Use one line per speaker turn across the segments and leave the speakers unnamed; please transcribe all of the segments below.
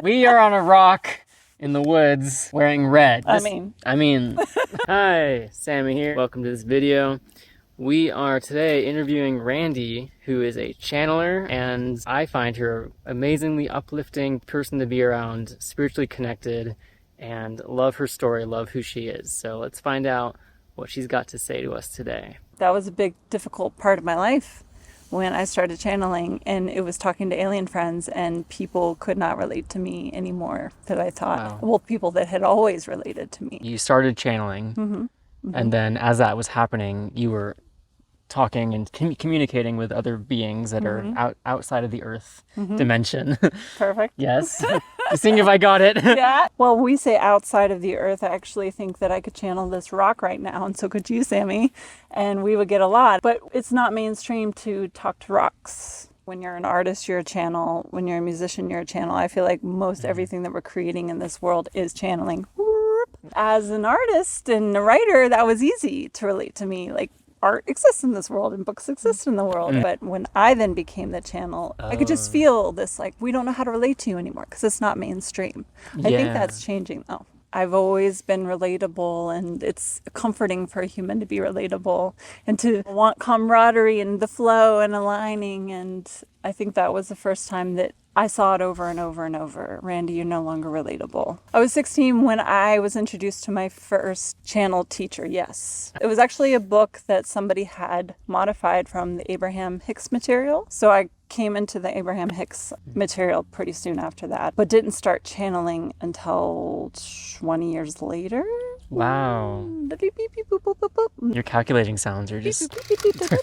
We are on a rock in the woods wearing red.
I mean.
Hi, Sammy here. Welcome to this video. We are today interviewing Randi, who is a channeler, and I find her amazingly uplifting person to be around, spiritually connected, and love her story, love who she is. So let's find out what she's got to say to us today.
That was a big, difficult part of my life when I started channeling, and it was talking to alien friends, and people could not relate to me anymore that I thought.
Wow.
Well, people that had always related to me.
You started channeling, and then as that was happening, you were talking and communicating with other beings that are outside of the Earth dimension.
Perfect.
Yes. Just seeing if I got it.
Yeah. Well, we say outside of the Earth. I actually think that I could channel this rock right now, and so could you, Sammy, and we would get a lot. But it's not mainstream to talk to rocks. When you're an artist, you're a channel. When you're a musician, you're a channel. I feel like most everything that we're creating in this world is channeling. As an artist and a writer, that was easy to relate to me. Like, art exists in this world and books exist in the world. But when I then became the channel, I could just feel this, like, we don't know how to relate to you anymore because it's not mainstream. I think that's changing though. I've always been relatable, and it's comforting for a human to be relatable and to want camaraderie and the flow and aligning. And I think that was the first time that I saw it over and over and over. Randi, you're no longer relatable. I was 16 when I was introduced to my first channel teacher, yes. It was actually a book that somebody had modified from the Abraham Hicks material. So I came into the Abraham Hicks material pretty soon after that, but didn't start channeling until 20 years later.
Wow. Your calculating sounds are just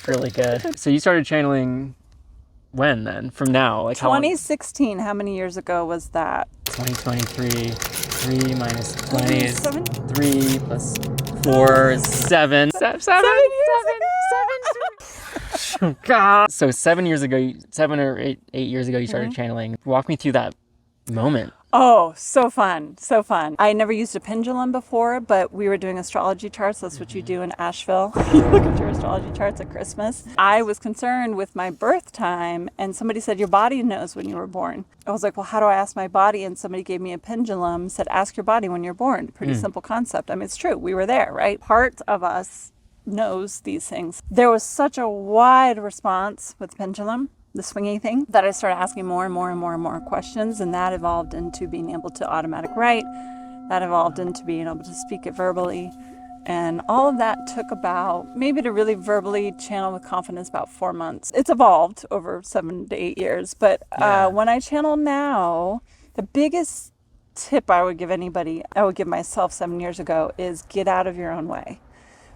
really good. So you started channeling when then? From now? Like
2016, how many years ago was that?
2023, 3 minus 20 is
7?
3 plus 4 is 7. 7 Oh, God. So 7 years ago, 7 or 8 years ago, you started channeling. Walk me through that moment.
Oh, so fun. So fun. I never used a pendulum before, but we were doing astrology charts. That's what you do in Asheville. You look at your astrology charts at Christmas. I was concerned with my birth time, and somebody said, your body knows when you were born. I was like, well, how do I ask my body? And somebody gave me a pendulum, said, ask your body when you're born. Pretty simple concept. I mean, it's true. We were there, right? Part of us knows these things. There was such a wide response with pendulum, the swinging thing, that I started asking more and more and more and more questions, and that evolved into being able to automatic write. That evolved into being able to speak it verbally. And all of that took about, maybe to really verbally channel with confidence, about 4 months. It's evolved over 7 to 8 years. But when I channel now, the biggest tip I would give anybody, I would give myself 7 years ago, is get out of your own way.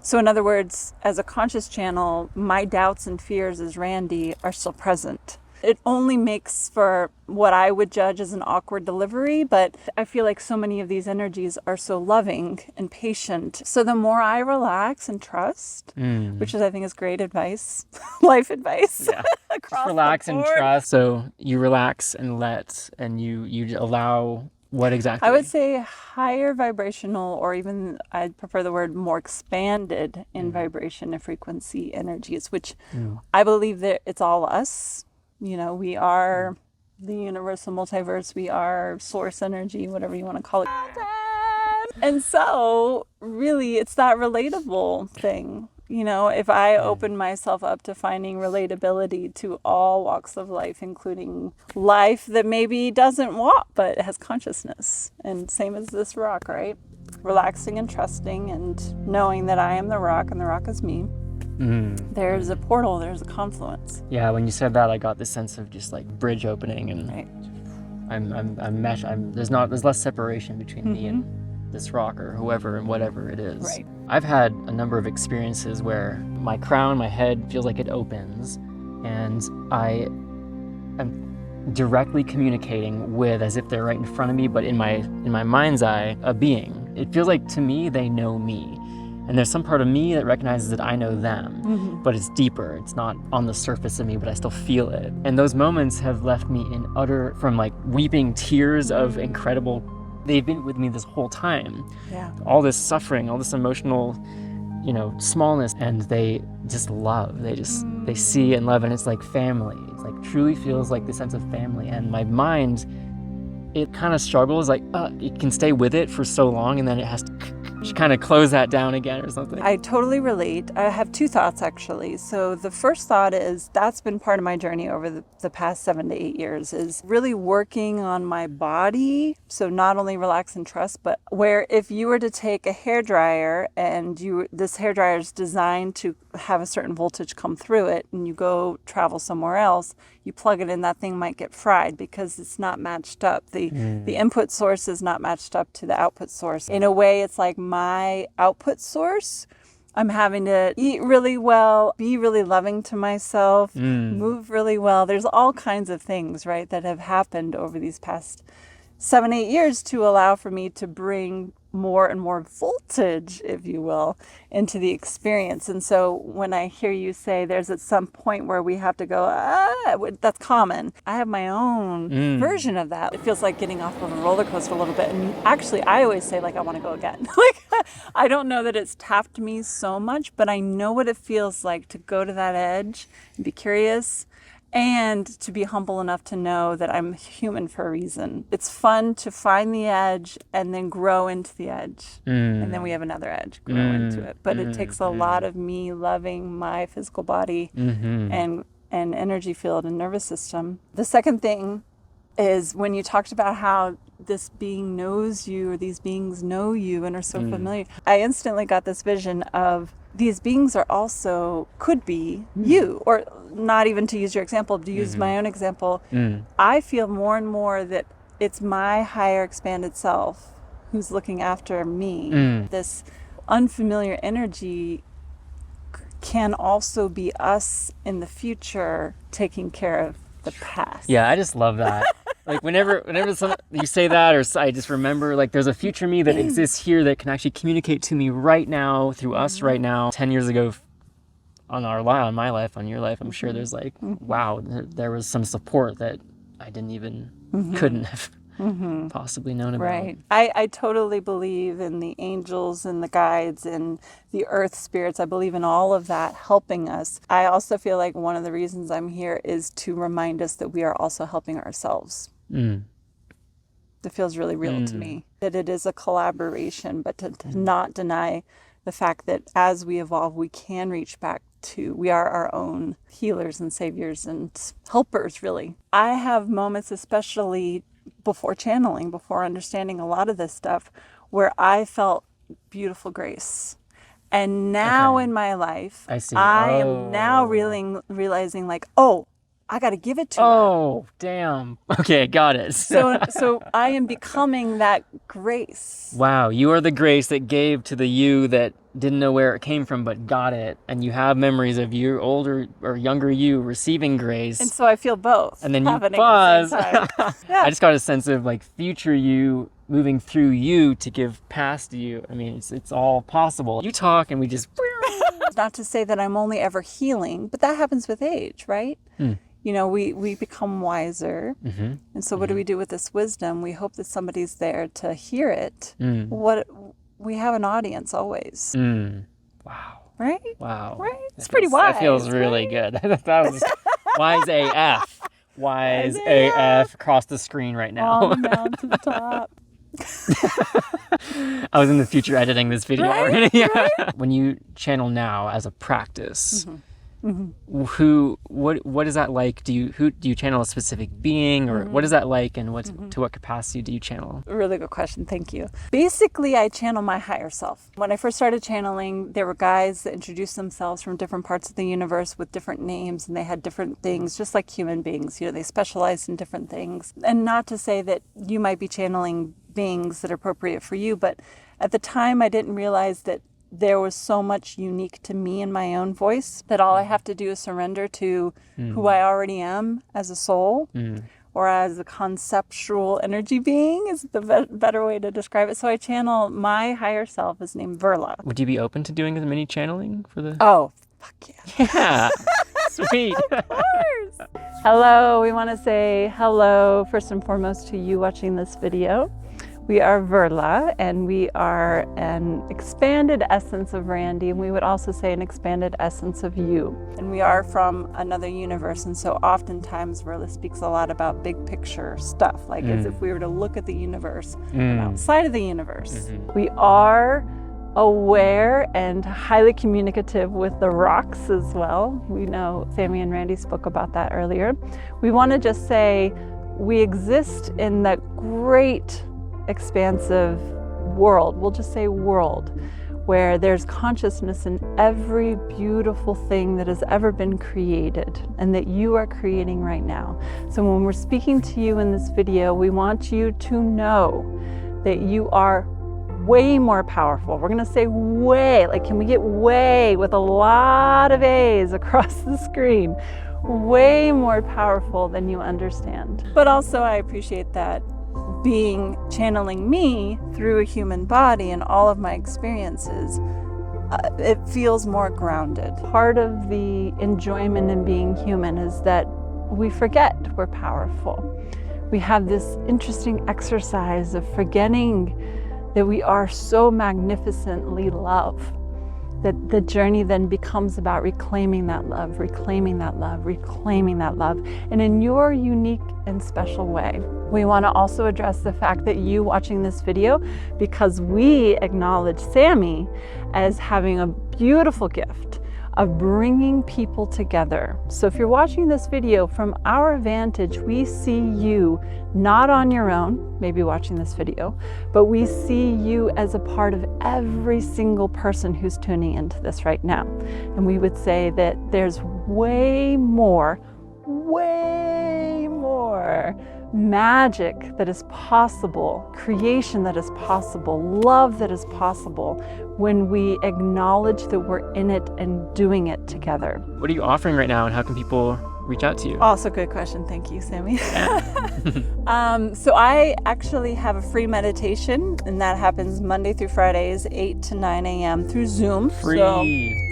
So in other words, as a conscious channel, my doubts and fears as Randi are still present. It only makes for what I would judge as an awkward delivery, but I feel like so many of these energies are so loving and patient. So the more I relax and trust, which is, I think, is great advice, life advice. Yeah. Across
relax
the
and
board.
trust. So you relax and let, and you allow. What exactly?
I would say higher vibrational, or even I'd prefer the word more expanded in vibration and frequency energies, which I believe that it's all us. You know, we are the universal multiverse. We are source energy, whatever you want to call it. And so really it's that relatable thing. You know, if I open myself up to finding relatability to all walks of life, including life that maybe doesn't walk, but has consciousness. And same as this rock, right? Relaxing and trusting and knowing that I am the rock and the rock is me. There's a portal, there's a confluence.
Yeah, when you said that, I got this sense of just like bridge opening, and there's less separation between me and this rock or whoever and whatever it is.
Right.
I've had a number of experiences where my crown, my head feels like it opens, and I am directly communicating with, as if they're right in front of me, but in my mind's eye, a being. It feels like, to me, they know me. And there's some part of me that recognizes that I know them, but it's deeper. It's not on the surface of me, but I still feel it. And those moments have left me in utter, from like weeping tears of incredible, they've been with me this whole time.
Yeah.
All this suffering, all this emotional, smallness, and they just love. They see and love, and it's like family. It's like truly feels like the sense of family. And my mind it kind of struggles, like it can stay with it for so long and then it has to kind of close that down again or something.
I totally relate. I have two thoughts actually. So the first thought is that's been part of my journey over the past 7 to 8 years, is really working on my body. So not only relax and trust, but where if you were to take a hairdryer and this hairdryer is designed to have a certain voltage come through it, and you go travel somewhere else, you plug it in, that thing might get fried because it's not matched up. The input source is not matched up to the output source. In a way, it's like my output source. I'm having to eat really well, be really loving to myself, move really well. There's all kinds of things, right, that have happened over these past 7, 8 years to allow for me to bring more and more voltage, if you will, into the experience. And so when I hear you say there's at some point where we have to go, that's common. I have my own version of that. It feels like getting off of a roller coaster a little bit. And actually, I always say, like, I want to go again. Like, I don't know that it's tapped me so much, but I know what it feels like to go to that edge and be curious, and to be humble enough to know that I'm human for a reason. It's fun to find the edge and then grow into the edge. And then we have another edge, grow into it. But it takes a lot of me loving my physical body and energy field and nervous system. The second thing is when you talked about how this being knows you, or these beings know you and are so familiar, I instantly got this vision of these beings are also, could be you, or not even to use your example, to use my own example. I feel more and more that it's my higher expanded self who's looking after me. This unfamiliar energy can also be us in the future taking care of the past.
Yeah, I just love that. Like whenever you say that, or I just remember, like, there's a future me that exists here that can actually communicate to me right now through us right now. 10 years ago, on my life, on your life, I'm sure there's like, wow, there was some support that I didn't even couldn't have possibly known about.
Right. I totally believe in the angels and the guides and the earth spirits. I believe in all of that helping us. I also feel like one of the reasons I'm here is to remind us that we are also helping ourselves. That feels really real to me, that it is a collaboration, but to not deny the fact that as we evolve, we can reach back to, we are our own healers and saviors and helpers, really. I have moments, especially before channeling, before understanding a lot of this stuff, where I felt beautiful grace. And now in my life, I am now realizing like, oh, I got to give it to her.
Oh, damn. Okay, got it.
So I am becoming that grace.
Wow, you are the grace that gave to the you that didn't know where it came from but got it. And you have memories of your older or younger you receiving grace.
And so I feel both.
And then you pause. Yeah. I just got a sense of like future you moving through you to give past you. I mean, it's all possible. You talk and we just...
Not to say that I'm only ever healing, but that happens with age, right? You know, we become wiser. And so what do we do with this wisdom? We hope that somebody's there to hear it. We have an audience always.
Wow.
Right?
Wow.
Right? It's pretty wise.
That feels really good. That was wise AF. Wise AF across the screen right now.
On the mountain to the top.
I was in the future editing this video already.
Right?
When you channel now as a practice, what is that like? Do you channel a specific being, or what is that like, and to what capacity do you channel?
Really good question. Thank you. Basically, I channel my higher self. When I first started channeling, there were guys that introduced themselves from different parts of the universe with different names, and they had different things, just like human beings. You know, they specialized in different things. And not to say that you might be channeling beings that are appropriate for you, but at the time, I didn't realize that there was so much unique to me in my own voice that all I have to do is surrender to who I already am as a soul or as a conceptual energy being is the better way to describe it. So I channel my higher self is named Verla.
Would you be open to doing as many channeling for the...
Oh, fuck yeah.
Yeah. Sweet.
Of course. Hello. We want to say hello first and foremost to you watching this video. We are Verla, and we are an expanded essence of Randi, and we would also say an expanded essence of you. And we are from another universe, and so oftentimes Verla speaks a lot about big picture stuff, like as if we were to look at the universe from outside of the universe. We are aware and highly communicative with the rocks as well. We know Sammy and Randi spoke about that earlier. We want to just say we exist in that great expansive world, we'll just say world, where there's consciousness in every beautiful thing that has ever been created and that you are creating right now. So when we're speaking to you in this video, we want you to know that you are way more powerful. We're going to say way, like can we get way with a lot of A's across the screen? Way more powerful than you understand. But also I appreciate that channeling me through a human body and all of my experiences, it feels more grounded. Part of the enjoyment in being human is that we forget we're powerful. We have this interesting exercise of forgetting that we are so magnificently loved, that the journey then becomes about reclaiming that love, reclaiming that love, reclaiming that love, and in your unique and special way. We want to also address the fact that you watching this video, because we acknowledge Sammy as having a beautiful gift of bringing people together. So if you're watching this video from our vantage, we see you not on your own, maybe watching this video, but we see you as a part of every single person who's tuning into this right now. And we would say that there's way more magic that is possible, creation that is possible, love that is possible when we acknowledge that we're in it and doing it together.
What are you offering right now, and how can people reach out to you?
Also good question. Thank you, Sammy. So I actually have a free meditation, and that happens Monday through Fridays, 8 to 9 a.m. through Zoom.
Free.
So,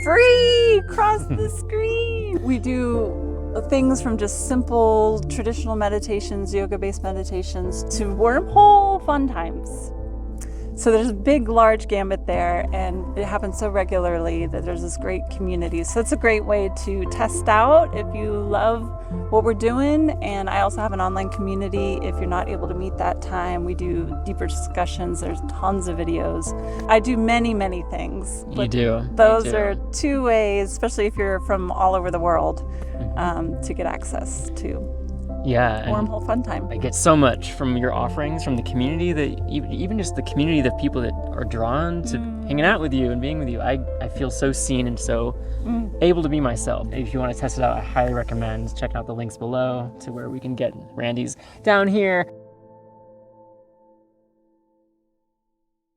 free! Across the screen! We do things from just simple traditional meditations, yoga-based meditations, to wormhole fun times. So there's a big, large gambit there, and it happens so regularly that there's this great community. So it's a great way to test out if you love what we're doing. And I also have an online community. If you're not able to meet that time, we do deeper discussions. There's tons of videos. I do many, many things.
You do.
Those are two ways, especially if you're from all over the world, to get access to.
Yeah,
wormhole fun time.
I get so much from your offerings, from the community, that even just the community, the people that are drawn to hanging out with you and being with you. I feel so seen and so able to be myself. If you want to test it out, I highly recommend checking out the links below to where we can get Randi's down here.